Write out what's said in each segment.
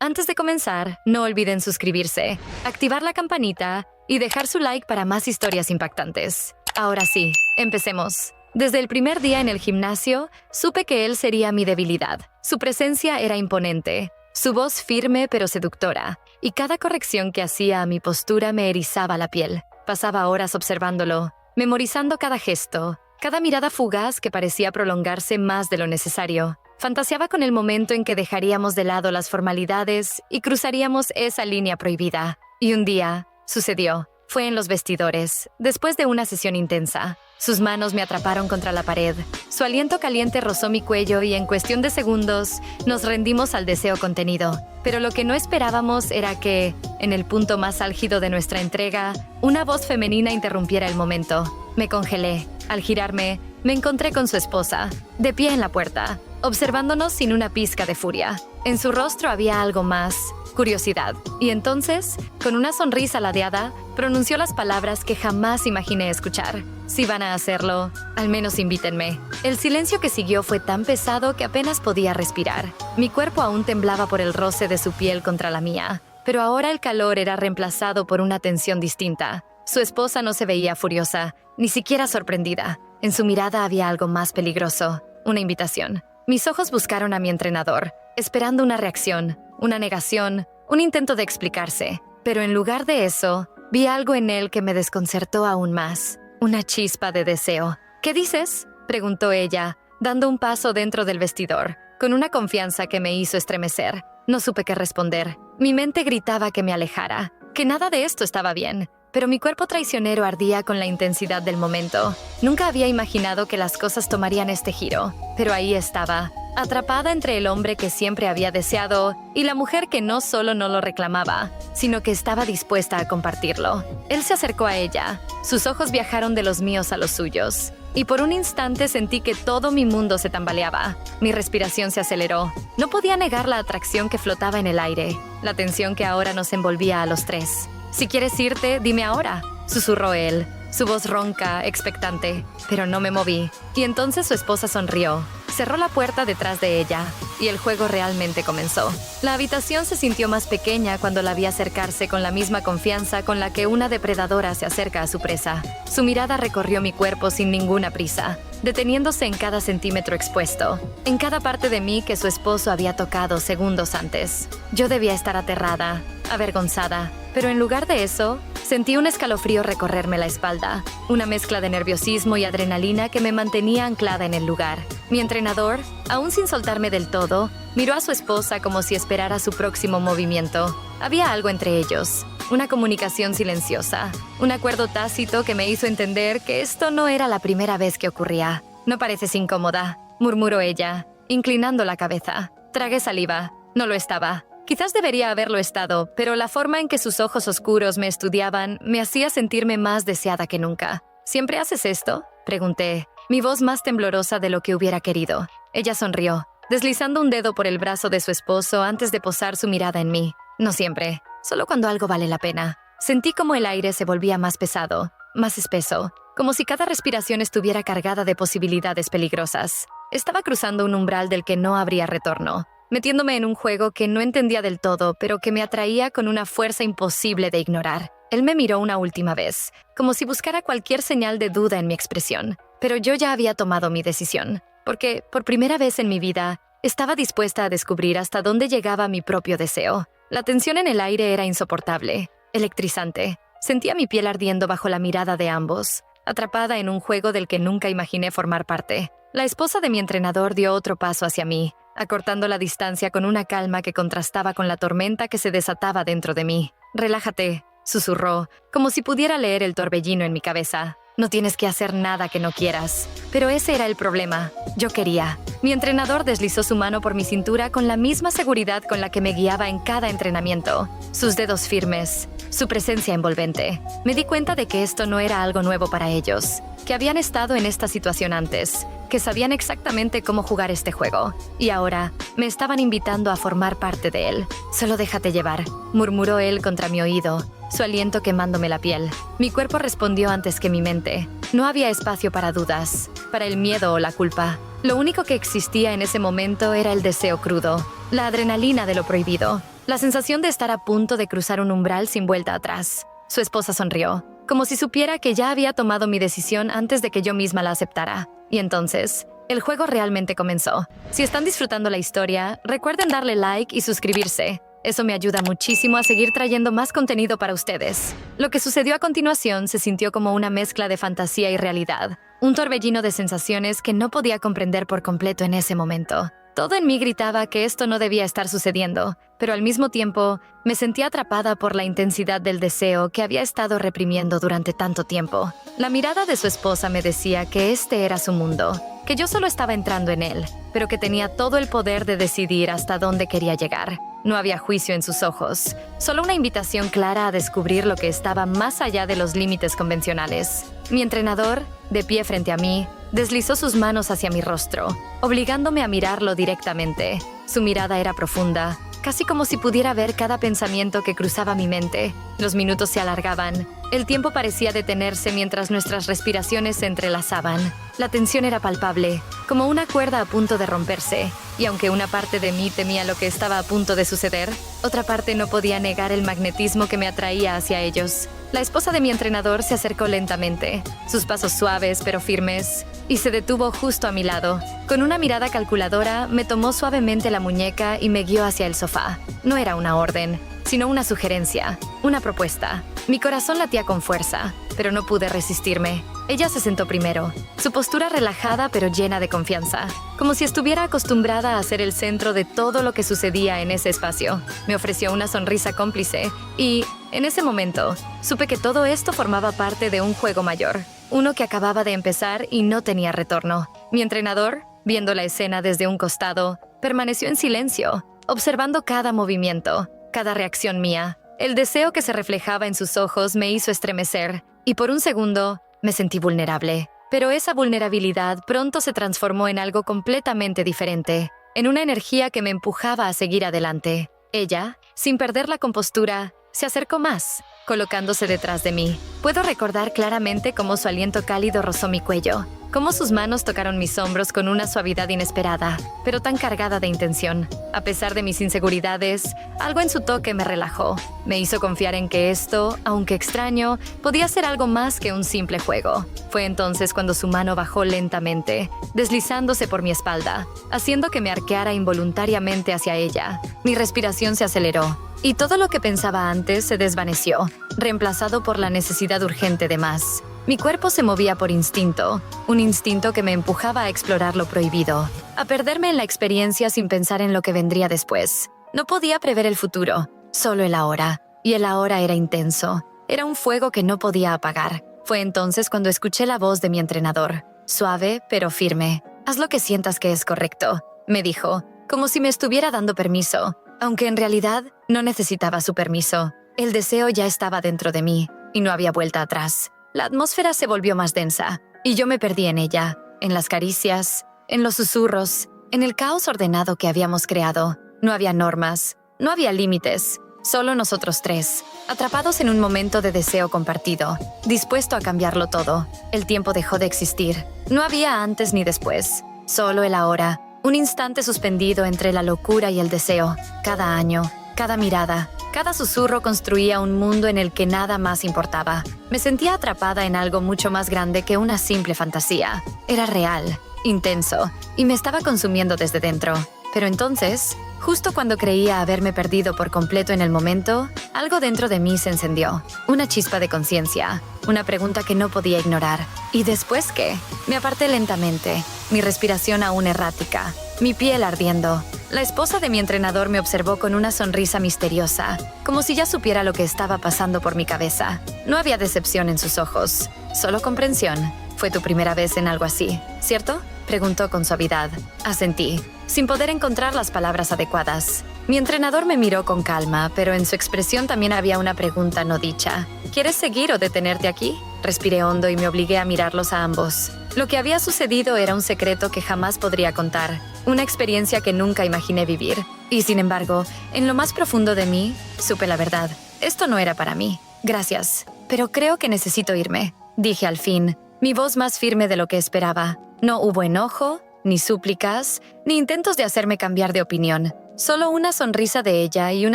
Antes de comenzar, no olviden suscribirse, activar la campanita y dejar su like para más historias impactantes. Ahora sí, empecemos. Desde el primer día en el gimnasio, supe que él sería mi debilidad. Su presencia era imponente, su voz firme pero seductora, y cada corrección que hacía a mi postura me erizaba la piel. Pasaba horas observándolo, memorizando cada gesto, cada mirada fugaz que parecía prolongarse más de lo necesario. Fantaseaba con el momento en que dejaríamos de lado las formalidades y cruzaríamos esa línea prohibida. Y un día, sucedió. Fue en los vestidores, después de una sesión intensa. Sus manos me atraparon contra la pared. Su aliento caliente rozó mi cuello y en cuestión de segundos nos rendimos al deseo contenido. Pero lo que no esperábamos era que, en el punto más álgido de nuestra entrega, una voz femenina interrumpiera el momento. Me congelé. Al girarme, me encontré con su esposa, de pie en la puerta, observándonos sin una pizca de furia. En su rostro había algo más, curiosidad. Y entonces, con una sonrisa ladeada, pronunció las palabras que jamás imaginé escuchar. Si van a hacerlo, al menos invítenme. El silencio que siguió fue tan pesado que apenas podía respirar. Mi cuerpo aún temblaba por el roce de su piel contra la mía, pero ahora el calor era reemplazado por una tensión distinta. Su esposa no se veía furiosa, ni siquiera sorprendida. En su mirada había algo más peligroso, una invitación. Mis ojos buscaron a mi entrenador, esperando una reacción, una negación, un intento de explicarse. Pero en lugar de eso, vi algo en él que me desconcertó aún más. Una chispa de deseo. ¿Qué dices?, preguntó ella, dando un paso dentro del vestidor, con una confianza que me hizo estremecer. No supe qué responder. Mi mente gritaba que me alejara, que nada de esto estaba bien. Pero mi cuerpo traicionero ardía con la intensidad del momento. Nunca había imaginado que las cosas tomarían este giro, pero ahí estaba, atrapada entre el hombre que siempre había deseado y la mujer que no solo no lo reclamaba, sino que estaba dispuesta a compartirlo. Él se acercó a ella, sus ojos viajaron de los míos a los suyos, y por un instante sentí que todo mi mundo se tambaleaba. Mi respiración se aceleró. No podía negar la atracción que flotaba en el aire, la tensión que ahora nos envolvía a los tres. «Si quieres irte, dime ahora», susurró él, su voz ronca, expectante, pero no me moví. Y entonces su esposa sonrió, cerró la puerta detrás de ella, y el juego realmente comenzó. La habitación se sintió más pequeña cuando la vi acercarse con la misma confianza con la que una depredadora se acerca a su presa. Su mirada recorrió mi cuerpo sin ninguna prisa, deteniéndose en cada centímetro expuesto, en cada parte de mí que su esposo había tocado segundos antes. Yo debía estar aterrada, avergonzada, pero en lugar de eso, sentí un escalofrío recorrerme la espalda, una mezcla de nerviosismo y adrenalina que me mantenía anclada en el lugar. Mi entrenador, aún sin soltarme del todo, miró a su esposa como si esperara su próximo movimiento. Había algo entre ellos, una comunicación silenciosa, un acuerdo tácito que me hizo entender que esto no era la primera vez que ocurría. «No pareces incómoda», murmuró ella, inclinando la cabeza. Tragué saliva. No lo estaba. Quizás debería haberlo estado, pero la forma en que sus ojos oscuros me estudiaban me hacía sentirme más deseada que nunca. «¿Siempre haces esto?», pregunté, mi voz más temblorosa de lo que hubiera querido. Ella sonrió, deslizando un dedo por el brazo de su esposo antes de posar su mirada en mí. «No siempre, solo cuando algo vale la pena». Sentí como el aire se volvía más pesado, más espeso, como si cada respiración estuviera cargada de posibilidades peligrosas. Estaba cruzando un umbral del que no habría retorno, metiéndome en un juego que no entendía del todo, pero que me atraía con una fuerza imposible de ignorar. Él me miró una última vez, como si buscara cualquier señal de duda en mi expresión. Pero yo ya había tomado mi decisión, porque, por primera vez en mi vida, estaba dispuesta a descubrir hasta dónde llegaba mi propio deseo. La tensión en el aire era insoportable, electrizante. Sentía mi piel ardiendo bajo la mirada de ambos, atrapada en un juego del que nunca imaginé formar parte. La esposa de mi entrenador dio otro paso hacia mí, acortando la distancia con una calma que contrastaba con la tormenta que se desataba dentro de mí. «Relájate», susurró, como si pudiera leer el torbellino en mi cabeza. «No tienes que hacer nada que no quieras». Pero ese era el problema. Yo quería. Mi entrenador deslizó su mano por mi cintura con la misma seguridad con la que me guiaba en cada entrenamiento. Sus dedos firmes, su presencia envolvente. Me di cuenta de que esto no era algo nuevo para ellos, que habían estado en esta situación antes, que sabían exactamente cómo jugar este juego, y ahora me estaban invitando a formar parte de él. «Solo déjate llevar», murmuró él contra mi oído, su aliento quemándome la piel. Mi cuerpo respondió antes que mi mente. No había espacio para dudas, para el miedo o la culpa. Lo único que existía en ese momento era el deseo crudo, la adrenalina de lo prohibido. La sensación de estar a punto de cruzar un umbral sin vuelta atrás. Su esposa sonrió, como si supiera que ya había tomado mi decisión antes de que yo misma la aceptara. Y entonces, el juego realmente comenzó. Si están disfrutando la historia, recuerden darle like y suscribirse. Eso me ayuda muchísimo a seguir trayendo más contenido para ustedes. Lo que sucedió a continuación se sintió como una mezcla de fantasía y realidad. Un torbellino de sensaciones que no podía comprender por completo en ese momento. Todo en mí gritaba que esto no debía estar sucediendo, pero al mismo tiempo me sentía atrapada por la intensidad del deseo que había estado reprimiendo durante tanto tiempo. La mirada de su esposa me decía que este era su mundo, que yo solo estaba entrando en él, pero que tenía todo el poder de decidir hasta dónde quería llegar. No había juicio en sus ojos, solo una invitación clara a descubrir lo que estaba más allá de los límites convencionales. Mi entrenador, de pie frente a mí, deslizó sus manos hacia mi rostro, obligándome a mirarlo directamente. Su mirada era profunda, casi como si pudiera ver cada pensamiento que cruzaba mi mente. Los minutos se alargaban. El tiempo parecía detenerse mientras nuestras respiraciones se entrelazaban. La tensión era palpable, como una cuerda a punto de romperse. Y aunque una parte de mí temía lo que estaba a punto de suceder, otra parte no podía negar el magnetismo que me atraía hacia ellos. La esposa de mi entrenador se acercó lentamente, sus pasos suaves pero firmes, y se detuvo justo a mi lado. Con una mirada calculadora, me tomó suavemente la muñeca y me guió hacia el sofá. No era una orden, sino una sugerencia, una propuesta. Mi corazón latía con fuerza, pero no pude resistirme. Ella se sentó primero, su postura relajada pero llena de confianza, como si estuviera acostumbrada a ser el centro de todo lo que sucedía en ese espacio. Me ofreció una sonrisa cómplice y, en ese momento, supe que todo esto formaba parte de un juego mayor, uno que acababa de empezar y no tenía retorno. Mi entrenador, viendo la escena desde un costado, permaneció en silencio, observando cada movimiento, cada reacción mía. El deseo que se reflejaba en sus ojos me hizo estremecer, y por un segundo me sentí vulnerable. Pero esa vulnerabilidad pronto se transformó en algo completamente diferente, en una energía que me empujaba a seguir adelante. Ella, sin perder la compostura, se acercó más, colocándose detrás de mí. Puedo recordar claramente cómo su aliento cálido rozó mi cuello, cómo sus manos tocaron mis hombros con una suavidad inesperada, pero tan cargada de intención. A pesar de mis inseguridades, algo en su toque me relajó. Me hizo confiar en que esto, aunque extraño, podía ser algo más que un simple juego. Fue entonces cuando su mano bajó lentamente, deslizándose por mi espalda, haciendo que me arqueara involuntariamente hacia ella. Mi respiración se aceleró, y todo lo que pensaba antes se desvaneció, reemplazado por la necesidad urgente de más. Mi cuerpo se movía por instinto, un instinto que me empujaba a explorar lo prohibido, a perderme en la experiencia sin pensar en lo que vendría después. No podía prever el futuro, solo el ahora, y el ahora era intenso. Era un fuego que no podía apagar. Fue entonces cuando escuché la voz de mi entrenador, suave pero firme. «Haz lo que sientas que es correcto», me dijo, como si me estuviera dando permiso, aunque en realidad no necesitaba su permiso. El deseo ya estaba dentro de mí, y no había vuelta atrás. La atmósfera se volvió más densa, y yo me perdí en ella, en las caricias, en los susurros, en el caos ordenado que habíamos creado. No había normas, no había límites, solo nosotros tres, atrapados en un momento de deseo compartido, dispuesto a cambiarlo todo. El tiempo dejó de existir. No había antes ni después, solo el ahora, un instante suspendido entre la locura y el deseo. Cada año, cada mirada, cada susurro construía un mundo en el que nada más importaba. Me sentía atrapada en algo mucho más grande que una simple fantasía. Era real, intenso, y me estaba consumiendo desde dentro. Pero entonces, justo cuando creía haberme perdido por completo en el momento, algo dentro de mí se encendió. Una chispa de conciencia, una pregunta que no podía ignorar. ¿Y después qué? Me aparté lentamente, mi respiración aún errática, mi piel ardiendo. La esposa de mi entrenador me observó con una sonrisa misteriosa, como si ya supiera lo que estaba pasando por mi cabeza. No había decepción en sus ojos, solo comprensión. «Fue tu primera vez en algo así, ¿cierto?», preguntó con suavidad. Asentí, sin poder encontrar las palabras adecuadas. Mi entrenador me miró con calma, pero en su expresión también había una pregunta no dicha. «¿Quieres seguir o detenerte aquí?». Respiré hondo y me obligué a mirarlos a ambos. Lo que había sucedido era un secreto que jamás podría contar, una experiencia que nunca imaginé vivir. Y sin embargo, en lo más profundo de mí, supe la verdad. Esto no era para mí. «Gracias, pero creo que necesito irme», dije al fin, mi voz más firme de lo que esperaba. No hubo enojo, ni súplicas, ni intentos de hacerme cambiar de opinión. Solo una sonrisa de ella y un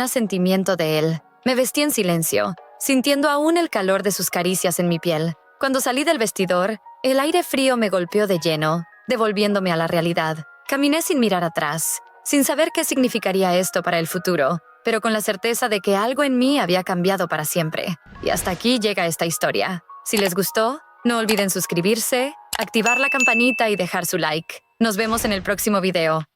asentimiento de él. Me vestí en silencio, sintiendo aún el calor de sus caricias en mi piel. Cuando salí del vestidor, el aire frío me golpeó de lleno, devolviéndome a la realidad. Caminé sin mirar atrás, sin saber qué significaría esto para el futuro, pero con la certeza de que algo en mí había cambiado para siempre. Y hasta aquí llega esta historia. Si les gustó, no olviden suscribirse, activar la campanita y dejar su like. Nos vemos en el próximo video.